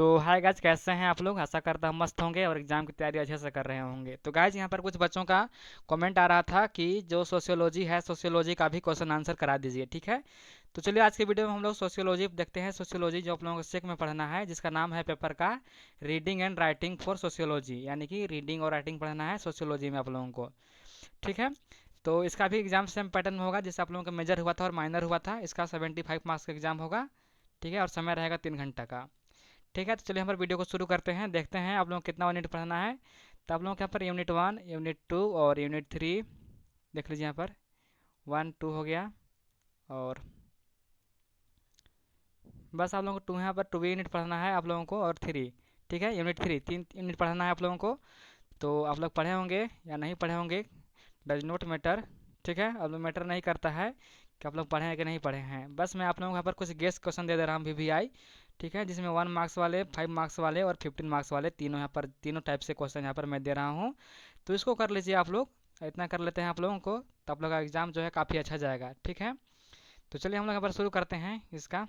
तो hi guys, कैसे हैं आप लोग। आशा करता हूँ मस्त होंगे और एग्जाम की तैयारी अच्छे से कर रहे होंगे। तो गाइज यहाँ पर कुछ बच्चों का कमेंट आ रहा था कि जो सोशियोलॉजी है, सोशियोलॉजी का भी क्वेश्चन आंसर करा दीजिए, ठीक है। तो चलिए आज की वीडियो में हम लोग सोशियोलॉजी देखते हैं। सोशियोलॉजी जो आप लोगों को सेक में पढ़ना है, जिसका नाम है पेपर का reading and writing for sociology, यानी कि रीडिंग और राइटिंग पढ़ना है सोशियोलॉजी में आप लोगों को, ठीक है। तो इसका भी एग्जाम सेम पैटर्न में होगा जैसे आप लोगों का मेजर हुआ था और माइनर हुआ था। इसका 75 मार्क्स का एग्जाम होगा, ठीक है, और समय रहेगा 3 घंटा का, ठीक है। तो चलिए हमारे वीडियो को शुरू करते हैं, देखते हैं आप लोगों को कितना यूनिट पढ़ना है। तो आप लोगों के यहाँ पर यूनिट 1, यूनिट 2 और यूनिट 3 देख लीजिए। यहाँ पर 1, 2 हो गया, और बस आप लोगों को यहाँ पर 2 यूनिट पढ़ना है आप लोगों को, और 3, ठीक है। यूनिट 3 3 यूनिट पढ़ना है आप लोगों को। तो आप लोग पढ़े होंगे या नहीं पढ़े होंगे, डज नॉट मैटर, ठीक है। अब मैटर नहीं करता है कि आप लोग पढ़े हैं कि नहीं पढ़े हैं। बस मैं आप लोगों को यहाँ पर कुछ गेस क्वेश्चन दे रहा हूँ VVI, ठीक है, जिसमें 1 मार्क्स वाले, 5 मार्क्स वाले और 15 मार्क्स वाले, तीनों यहाँ पर, तीनों टाइप से क्वेश्चन यहाँ पर मैं दे रहा हूँ। तो इसको कर लीजिए आप लोग, इतना कर लेते हैं आप लोगों को, तो आप लोग का एग्जाम जो है काफ़ी अच्छा जाएगा, ठीक है। तो चलिए हम लोग यहाँ पर शुरू करते हैं इसका।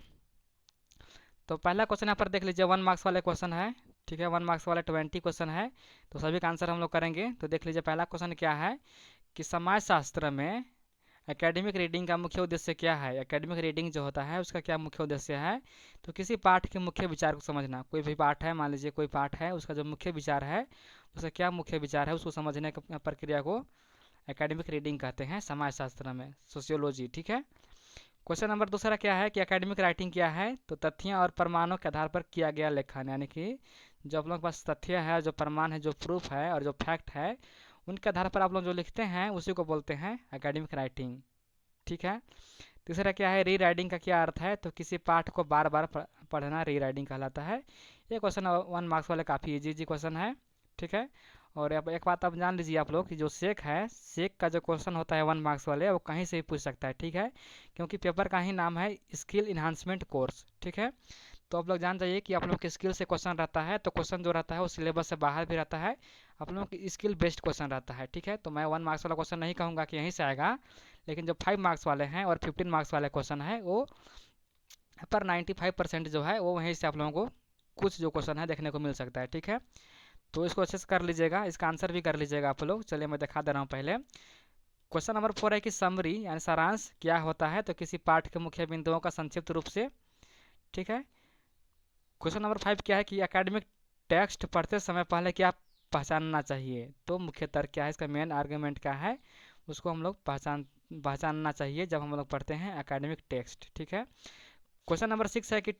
तो पहला क्वेश्चन यहाँ पर देख लीजिए, 1 मार्क्स वाले क्वेश्चन है, ठीक है। 1 मार्क्स वाले 20 क्वेश्चन है, तो सभी का आंसर हम लोग करेंगे। तो देख लीजिए पहला क्वेश्चन क्या है कि समाजशास्त्र में एकेडमिक रीडिंग का मुख्य उद्देश्य क्या है। एकेडमिक रीडिंग जो होता है उसका क्या मुख्य उद्देश्य है। तो किसी पाठ के मुख्य विचार को समझना, कोई भी पाठ है, मान लीजिए कोई पाठ है, उसका जो मुख्य विचार है, उसका क्या मुख्य विचार है, उसको समझने की प्रक्रिया को एकेडमिक रीडिंग कहते हैं समाजशास्त्र में, सोशियोलॉजी, ठीक है। क्वेश्चन नंबर दूसरा क्या है कि एकेडमिक राइटिंग क्या है। तो तथ्यों और प्रमाणों के आधार पर किया गया लेखन, यानी कि जो आप लोगों के पास तथ्य है, जो प्रमाण है, जो प्रूफ है और जो फैक्ट है, उनके आधार पर आप लोग जो लिखते हैं उसी को बोलते हैं एकेडमिक राइटिंग, ठीक है। तीसरा क्या है, री राइडिंग का क्या अर्थ है। तो किसी पाठ को बार बार पढ़ना री राइडिंग कहलाता है। ये क्वेश्चन 1 मार्क्स वाले काफ़ी इजी इजी क्वेश्चन है, ठीक है। और अब एक बात आप जान लीजिए आप लोग कि जो सेक है, सेक का जो क्वेश्चन होता है 1 मार्क्स वाले, वो कहीं से भी पूछ सकता है, ठीक है, क्योंकि पेपर का ही नाम है स्किल इन्हांसमेंट कोर्स, ठीक है। तो आप लोग जान जाइए कि आप लोग के स्किल से क्वेश्चन रहता है, तो क्वेश्चन जो रहता है वो सिलेबस से बाहर भी रहता है, आप लोगों की स्किल बेस्ड क्वेश्चन रहता है, ठीक है। तो मैं 1 मार्क्स वाला क्वेश्चन नहीं कहूँगा कि यहीं से आएगा, लेकिन जो 5 मार्क्स वाले हैं और 15 मार्क्स वाले क्वेश्चन है, वो पर 95% जो है वो वहीं से आप लोगों को कुछ जो क्वेश्चन है देखने को मिल सकता है, ठीक है। तो इसको अच्छे से कर लीजिएगा, इसका आंसर भी कर लीजिएगा आप लोग। चलिए मैं दिखा दे रहा हूँ पहले। क्वेश्चन नंबर 4 है कि समरी यानी सारांश क्या होता है। तो किसी पाठ के मुख्य बिंदुओं का संक्षिप्त रूप से, ठीक है। क्वेश्चन नंबर 5 क्या है कि एकेडमिक टेक्स्ट पढ़ते समय पहले क्या पहचानना चाहिए। तो मुख्य तर्क क्या है, इसका मेन आर्गुमेंट क्या है, उसको हम लोग पहचानना चाहिए जब हम लोग पढ़ते हैं एकेडमिक टेक्स्ट, ठीक है। क्वेश्चन नंबर 6 है कि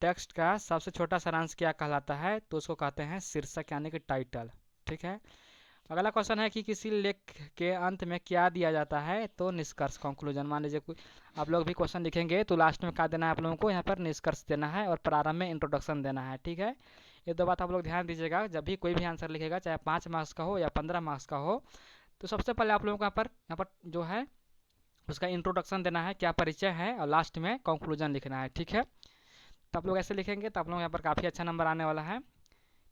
टेक्स्ट का सबसे छोटा सारांश क्या कहलाता है। तो उसको कहते हैं शीर्षक यानी कि टाइटल, ठीक है। अगला क्वेश्चन है कि किसी लेख के अंत में क्या दिया जाता है। तो निष्कर्ष, कंक्लूजन। मान लीजिए कोई आप लोग भी क्वेश्चन लिखेंगे तो लास्ट में क्या देना है आप लोगों को, यहाँ पर निष्कर्ष देना है और प्रारंभ में इंट्रोडक्शन देना है, ठीक है। ये दो बात आप लोग ध्यान दीजिएगा जब भी कोई भी आंसर लिखेगा, चाहे 5 मार्क्स का हो या 15 मार्क्स का हो। तो सबसे पहले आप लोगों को यहाँ पर जो है उसका इंट्रोडक्शन देना है, क्या परिचय है, और लास्ट में कंक्लूजन लिखना है, ठीक है। तो आप लोग ऐसे लिखेंगे तो आप लोग यहाँ पर काफ़ी अच्छा नंबर आने वाला है,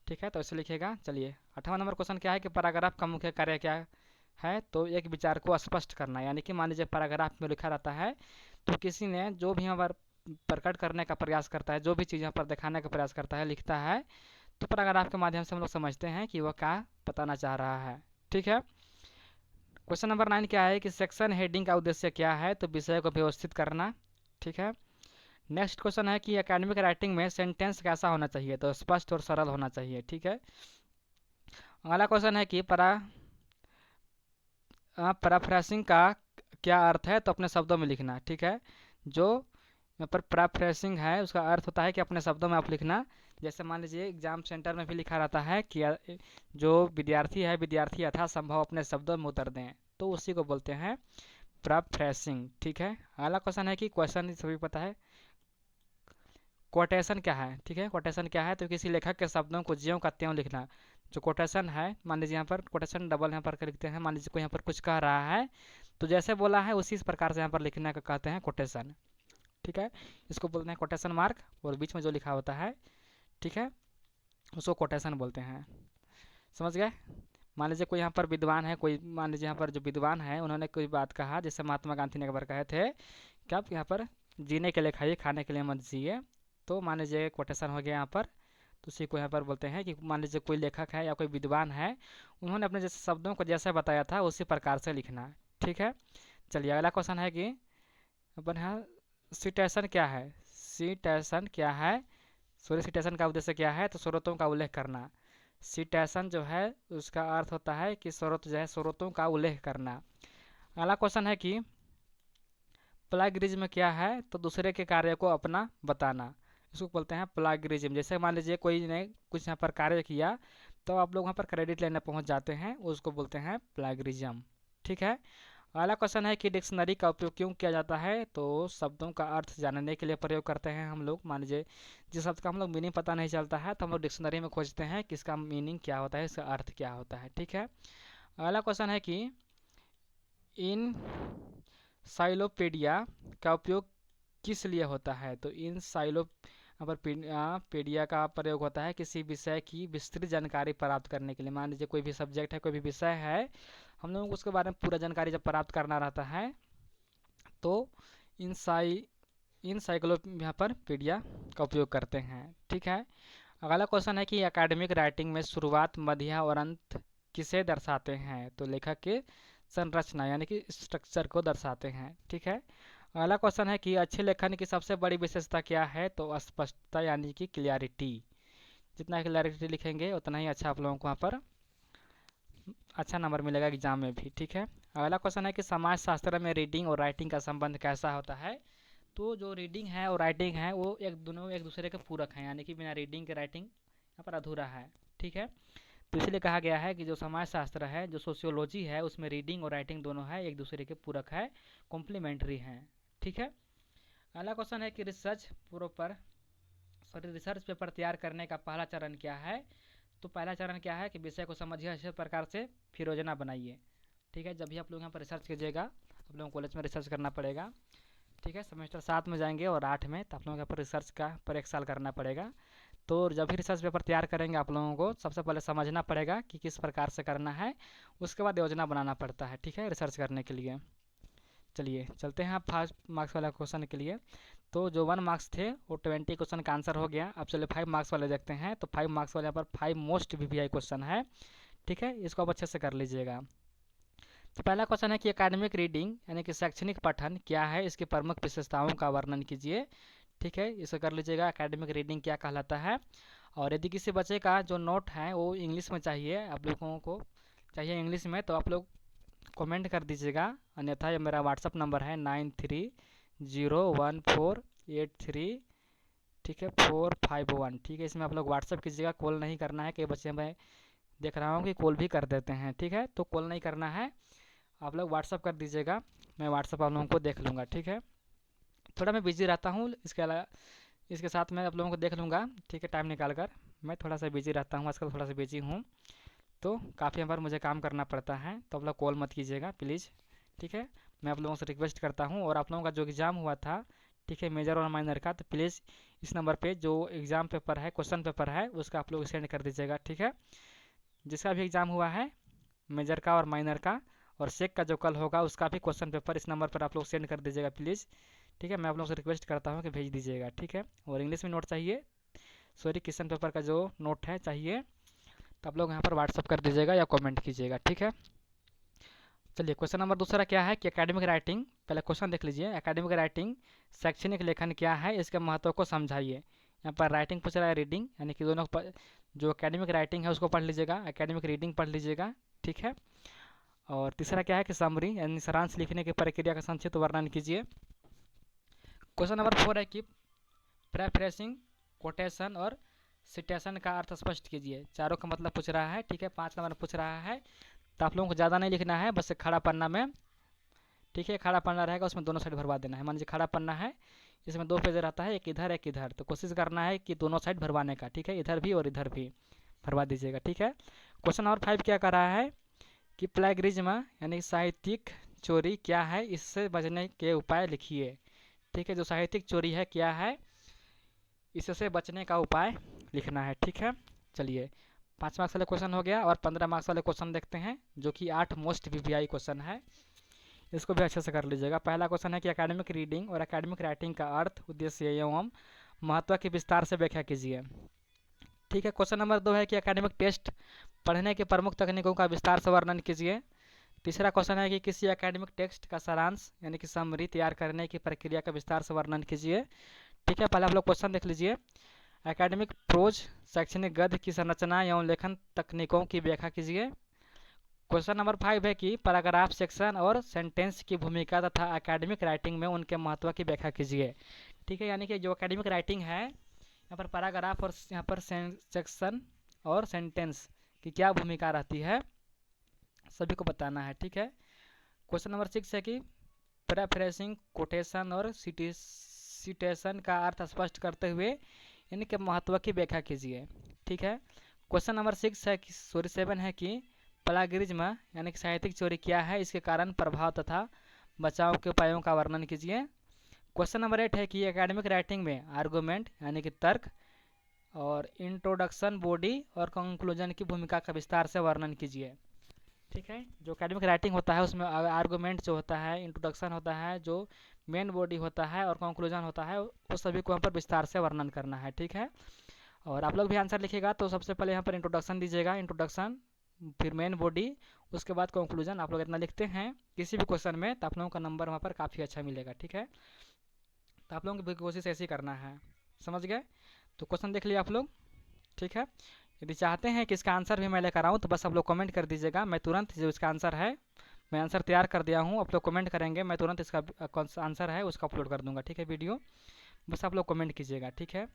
ठीक है। तो ऐसे लिखिएगा। चलिए 8वां नंबर क्वेश्चन क्या है कि पैराग्राफ का मुख्य कार्य क्या है। तो एक विचार को स्पष्ट करना, यानी कि मान लीजिए पैराग्राफ में लिखा रहता है, तो किसी ने जो भी यहाँ पर प्रकट करने का प्रयास करता है, जो भी चीज़ यहाँ पर दिखाने का प्रयास करता है, लिखता है, तो पैराग्राफ के माध्यम से हम लोग समझते हैं कि वह क्या बताना चाह रहा है, ठीक है। क्वेश्चन नंबर 9 क्या है कि सेक्शन हेडिंग का उद्देश्य क्या है। तो विषय को व्यवस्थित करना, ठीक है। नेक्स्ट क्वेश्चन है कि एकेडमिक राइटिंग में सेंटेंस कैसा होना चाहिए। तो स्पष्ट और सरल होना चाहिए, ठीक है। अगला क्वेश्चन है कि पैराफ्रेसिंग का क्या अर्थ है। तो अपने शब्दों में लिखना, ठीक है। जो यहाँ पर पैराफ्रेसिंग है उसका अर्थ होता है कि अपने शब्दों में आप लिखना। जैसे मान लीजिए एग्जाम सेंटर में भी लिखा रहता है कि जो विद्यार्थी है, विद्यार्थी यथासंभव अपने शब्दों में उतर दें, तो उसी को बोलते हैं पैराफ्रेसिंग, ठीक है। अगला क्वेश्चन है कि क्वेश्चन सभी पता है, कोटेशन क्या है, ठीक है। कोटेशन क्या है। तो किसी लेखक के शब्दों को ज्यों का त्यों लिखना। जो कोटेशन है, मान लीजिए यहाँ पर कोटेशन डबल यहाँ पर लिखते हैं, मान लीजिए कोई यहाँ पर कुछ कह रहा है, तो जैसे बोला है उसी प्रकार से यहाँ पर लिखने का कहते हैं कोटेशन, ठीक है। इसको बोलते हैं कोटेशन मार्क, और बीच में जो लिखा होता है, ठीक है, उसको कोटेशन बोलते हैं, समझ गए। मान लीजिए कोई यहाँ पर विद्वान है, कोई मान लीजिए यहाँ पर जो विद्वान है उन्होंने कोई बात कहा, जैसे महात्मा गांधी ने एक बार कहे थे कि आप यहाँ पर जीने के लिए खाइए, खाने के लिए मत जिए, तो मान लीजिए कोटेशन हो गया यहाँ पर, तो उसी को यहाँ पर बोलते हैं कि मान लीजिए कोई लेखक है या कोई विद्वान है, उन्होंने अपने जैसे शब्दों को जैसे बताया था उसी प्रकार से लिखना। ठीक है, चलिए अगला क्वेश्चन है कि अपन यहाँ सिटेशन क्या है। सिटेशन क्या है, सॉरी सिटेशन का उद्देश्य क्या है, तो स्रोतों का उल्लेख करना। सिटेशन जो है उसका अर्थ होता है कि स्रोत जो है स्रोतों का उल्लेख करना। अगला क्वेश्चन है कि प्लागियरिज्म क्या है, तो दूसरे के कार्य को अपना बताना, इसको बोलते हैं प्लागियरिज्म। जैसे मान लीजिए कोई ने कुछ यहाँ पर कार्य किया तो आप लोग वहाँ पर क्रेडिट लेने पहुँच जाते हैं, उसको बोलते हैं प्लागियरिज्म। ठीक है, अगला क्वेश्चन है कि डिक्शनरी का उपयोग क्यों किया जाता है, तो शब्दों का अर्थ जानने के लिए प्रयोग करते हैं हम लोग। मान लीजिए जिस शब्द का हम लोग मीनिंग पता नहीं चलता है तो हम लोग डिक्शनरी में खोजते हैं कि इसका मीनिंग क्या होता है, इसका अर्थ क्या होता है। ठीक है, अगला क्वेश्चन है कि इन साइलोपीडिया का उपयोग किस लिए होता है, तो इन साइलो पर पीडिया का प्रयोग होता है किसी विषय की विस्तृत जानकारी प्राप्त करने के लिए। मान लीजिए कोई भी सब्जेक्ट है, कोई भी विषय है, हम लोगों को उसके बारे में पूरा जानकारी जब प्राप्त करना रहता है तो इनसाइक्लो यहाँ पर पीडिया का उपयोग करते हैं। ठीक है, अगला क्वेश्चन है कि एकेडमिक राइटिंग में शुरुआत, मध्य और अंत किसे दर्शाते हैं, तो लेखक के संरचना यानी कि स्ट्रक्चर को दर्शाते हैं। ठीक है, अगला क्वेश्चन है कि अच्छे लेखन की सबसे बड़ी विशेषता क्या है, तो स्पष्टता यानी कि क्लियरिटी। जितना क्लियरिटी लिखेंगे उतना ही अच्छा आप लोगों को वहाँ पर अच्छा नंबर मिलेगा एग्जाम में भी। ठीक है, अगला क्वेश्चन है कि समाज शास्त्र में रीडिंग और राइटिंग का संबंध कैसा होता है, तो जो रीडिंग है और राइटिंग है वो दोनों एक दूसरे के पूरक हैं, यानी कि बिना रीडिंग के राइटिंग यहाँ पर अधूरा है। ठीक है, तो इसलिए कहा गया है कि जो समाज शास्त्र है, जो सोशियोलॉजी है, उसमें रीडिंग और राइटिंग दोनों है एक दूसरे के पूरक है, कॉम्प्लीमेंट्री हैं। ठीक है, अगला क्वेश्चन है कि रिसर्च पेपर तैयार करने का पहला चरण क्या है, तो पहला चरण क्या है कि विषय को समझिए अच्छे प्रकार से, फिर योजना बनाइए। ठीक है, जब भी आप लोग यहाँ पर रिसर्च कीजिएगा, आप लोगों को कॉलेज में रिसर्च करना पड़ेगा। ठीक है, सेमेस्टर 7 में जाएंगे और 8 में, तो आप लोगों यहाँ पर रिसर्च का पर 1 साल करना पड़ेगा। तो जब भी रिसर्च पेपर तैयार करेंगे आप लोगों को सबसे पहले समझना पड़ेगा कि किस प्रकार से करना है, उसके बाद योजना बनाना पड़ता है। ठीक है, रिसर्च करने के लिए। चलिए चलते हैं आप 5 मार्क्स वाला क्वेश्चन के लिए। तो जो 1 मार्क्स थे वो 20 क्वेश्चन का आंसर हो गया। अब चलिए 5 मार्क्स वाले देखते हैं। तो 5 मार्क्स वाले यहाँ पर 5 मोस्ट वीवीआई क्वेश्चन है। ठीक है, इसको आप अच्छे से कर लीजिएगा। तो पहला क्वेश्चन है कि एकेडमिक रीडिंग यानी कि शैक्षणिक पठन क्या है, इसकी प्रमुख विशेषताओं का वर्णन कीजिए। ठीक है, इसे कर लीजिएगा, एकेडमिक रीडिंग क्या कहलाता है। और यदि किसी बच्चे का जो नोट है वो इंग्लिश में चाहिए, आप लोगों को चाहिए इंग्लिश में, तो आप लोग कमेंट कर दीजिएगा, अन्यथा ये मेरा व्हाट्सअप नंबर है 93014834 ठीक है 451। ठीक है, इसमें आप लोग व्हाट्सअप कीजिएगा, कॉल नहीं करना है। कई बच्चे मैं देख रहा हूँ कि कॉल भी कर देते हैं। ठीक है, तो कॉल नहीं करना है, आप लोग व्हाट्सअप कर दीजिएगा, मैं व्हाट्सअप आप लोगों को देख लूँगा। ठीक है, थोड़ा मैं बिजी रहता हूँ, इसके अलावा इसके साथ मैं आप लोगों को देख लूँगा। ठीक है, टाइम निकाल कर, मैं थोड़ा सा बिजी रहता हूँ आजकल, थोड़ा सा बिजी हूँ, तो काफ़ी बार मुझे काम करना पड़ता है, तो आप लोग कॉल मत कीजिएगा प्लीज़। ठीक है, मैं आप लोगों से रिक्वेस्ट करता हूँ। और आप लोगों का जो एग्ज़ाम हुआ था, ठीक है, मेजर और माइनर का, तो प्लीज़ इस नंबर पे जो एग्ज़ाम पेपर है, क्वेश्चन पेपर है, उसका आप लोग सेंड कर दीजिएगा। ठीक है, जिसका भी एग्ज़ाम हुआ है मेजर का और माइनर का और सेक का जो कल होगा, उसका भी क्वेश्चन पेपर इस नंबर पर आप लोग सेंड कर दीजिएगा प्लीज़। ठीक है, मैं आप लोगों से रिक्वेस्ट करता हूँ कि भेज दीजिएगा। ठीक है, और इंग्लिश में नोट चाहिए, सॉरी क्वेश्चन पेपर का जो नोट है चाहिए, तो आप लोग यहाँ पर व्हाट्सअप कर दीजिएगा या कमेंट कीजिएगा। ठीक है, चलिए क्वेश्चन नंबर दूसरा क्या है कि एकेडमिक राइटिंग, पहले क्वेश्चन देख लीजिए, एकेडमिक राइटिंग शैक्षणिक लेखन क्या है, इसके महत्व को समझाइए। यहाँ पर राइटिंग पूछ रहा है, रीडिंग यानी कि दोनों जो एकेडमिक राइटिंग है उसको पढ़ लीजिएगा, एकेडमिक रीडिंग पढ़ लीजिएगा। ठीक है, और तीसरा क्या है कि समरी यानी सारांश लिखने की प्रक्रिया का संक्षिप्त वर्णन कीजिए। क्वेश्चन नंबर 4 है कि प्रेफरेंसिंग, कोटेशन और सिटेशन का अर्थ स्पष्ट कीजिए। चारों का मतलब पूछ रहा है। ठीक है, 5 नंबर पूछ रहा है, तो आप लोगों को ज़्यादा नहीं लिखना है, बस खड़ा पन्ना में। ठीक है, खड़ा पन्ना रहेगा, उसमें दोनों साइड भरवा देना है। मान लीजिए खड़ा पन्ना है, इसमें 2 पेज रहता है, एक इधर, तो कोशिश करना है कि दोनों साइड भरवाने का। ठीक है, इधर भी और इधर भी भरवा दीजिएगा। ठीक है, क्वेश्चन नंबर 5 क्या कर रहा है कि प्लेगरिज्म यानी साहित्यिक चोरी क्या है, इससे बचने के उपाय लिखिए। ठीक है, जो साहित्यिक चोरी है क्या है, इससे बचने का उपाय लिखना है। ठीक है, चलिए 5 मार्क्स वाले क्वेश्चन हो गया। और 15 मार्क्स वाले क्वेश्चन देखते हैं, जो कि 8 मोस्ट वीवीआई क्वेश्चन है, इसको भी अच्छे से कर लीजिएगा। पहला क्वेश्चन है कि एकेडमिक रीडिंग और एकेडमिक राइटिंग का अर्थ, उद्देश्य एवं महत्व की विस्तार से व्याख्या कीजिए। ठीक है, क्वेश्चन नंबर 2 है कि एकेडमिक टेस्ट पढ़ने की प्रमुख तकनीकों का विस्तार से वर्णन कीजिए। तीसरा क्वेश्चन है कि किसी एकेडमिक टेक्स्ट का सारांश यानी कि समरी तैयार करने की प्रक्रिया का विस्तार से वर्णन कीजिए। ठीक है, पहले आप लोग क्वेश्चन देख लीजिए। एकेडमिक प्रोज शैक्षणिक गद्य की संरचना एवं लेखन तकनीकों की व्याख्या कीजिए। क्वेश्चन नंबर 5 है कि पैराग्राफ, सेक्शन और सेंटेंस की भूमिका तथा एकेडमिक राइटिंग में उनके महत्व की व्याख्या कीजिए। ठीक है, यानी कि जो एकेडमिक राइटिंग है, यहाँ पर पैराग्राफ और यहाँ पर सेक्शन और सेंटेंस की क्या भूमिका रहती है, सभी को बताना है। ठीक है, क्वेश्चन नंबर 6 है कि पैराफ्रेजिंग, कोटेशन और सिटेशन का अर्थ स्पष्ट करते हुए इनके महत्व की व्याख्या कीजिए। ठीक है, क्वेश्चन नंबर 6 है कि 7 है कि प्लागियरिज्म यानी कि साहित्यिक चोरी क्या है, इसके कारण, प्रभाव तथा बचाव के उपायों का वर्णन कीजिए। क्वेश्चन नंबर 8 है कि एकेडमिक राइटिंग में आर्गूमेंट यानी कि तर्क और इंट्रोडक्शन, बॉडी और कंक्लूजन की भूमिका का विस्तार से वर्णन कीजिए। ठीक है, जो एकेडमिक राइटिंग होता है उसमें आर्गूमेंट जो होता है, इंट्रोडक्शन होता है, जो मेन बॉडी होता है और कंक्लूजन होता है, उस सभी को यहाँ पर विस्तार से वर्णन करना है। ठीक है, और आप लोग भी आंसर लिखिएगा तो सबसे पहले यहाँ पर इंट्रोडक्शन दीजिएगा, इंट्रोडक्शन, फिर मेन बॉडी, उसके बाद कंक्लूजन। आप लोग इतना लिखते हैं किसी भी क्वेश्चन में तो आप लोगों का नंबर वहाँ पर काफ़ी अच्छा मिलेगा। ठीक है, तो आप लोगों की कोशिश ऐसी करना है, समझ गए। तो क्वेश्चन देख लिया आप लोग। ठीक है, यदि चाहते हैं कि इसका आंसर भी मैं लेकर आऊँ तो बस आप लोग कमेंट कर दीजिएगा, मैं तुरंत जो इसका आंसर है, मैं आंसर तैयार कर दिया हूँ, आप लोग कमेंट करेंगे, मैं तुरंत इसका आंसर है उसका अपलोड कर दूंगा। ठीक है, वीडियो बस आप लोग कमेंट कीजिएगा। ठीक है,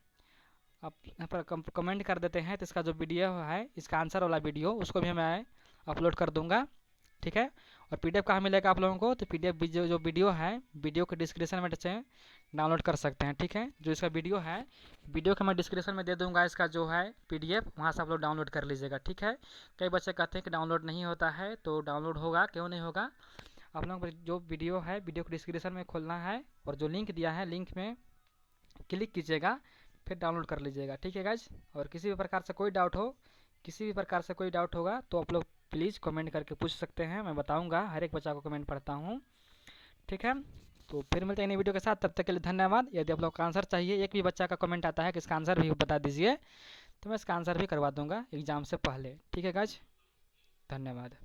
आप यहाँ पर कमेंट कर देते हैं तो इसका जो वीडियो है, इसका आंसर वाला वीडियो, उसको भी मैं अपलोड कर दूंगा। ठीक है, और पीडीएफ कहाँ मिलेगा आप लोगों को, तो पीडीएफ जो वीडियो है, वीडियो के डिस्क्रिप्शन में से डाउनलोड कर सकते हैं। ठीक है, जो इसका वीडियो है, वीडियो का मैं डिस्क्रिप्शन में दे दूंगा, इसका जो है पीडीएफ, वहाँ से आप लोग डाउनलोड कर लीजिएगा। ठीक है, कई बच्चे कहते हैं कि डाउनलोड नहीं होता है, तो डाउनलोड होगा, क्यों नहीं होगा। आप लोगों को जो वीडियो है, वीडियो को डिस्क्रिप्शन में खोलना है और जो लिंक दिया है, लिंक में क्लिक कीजिएगा, फिर डाउनलोड कर लीजिएगा। ठीक है गाइज, और किसी भी प्रकार से कोई डाउट हो, किसी भी प्रकार से कोई डाउट होगा तो आप लोग प्लीज़ कमेंट करके पूछ सकते हैं, मैं बताऊंगा, हर एक बच्चा को कमेंट पढ़ता हूँ। ठीक है, तो फिर मिलते हैं नई वीडियो के साथ, तब तक के लिए धन्यवाद। यदि आप लोग का आंसर चाहिए, एक भी बच्चा का कमेंट आता है कि इसका आंसर भी बता दीजिए, तो मैं इसका आंसर भी करवा दूंगा एग्जाम से पहले। ठीक है गाइज, धन्यवाद।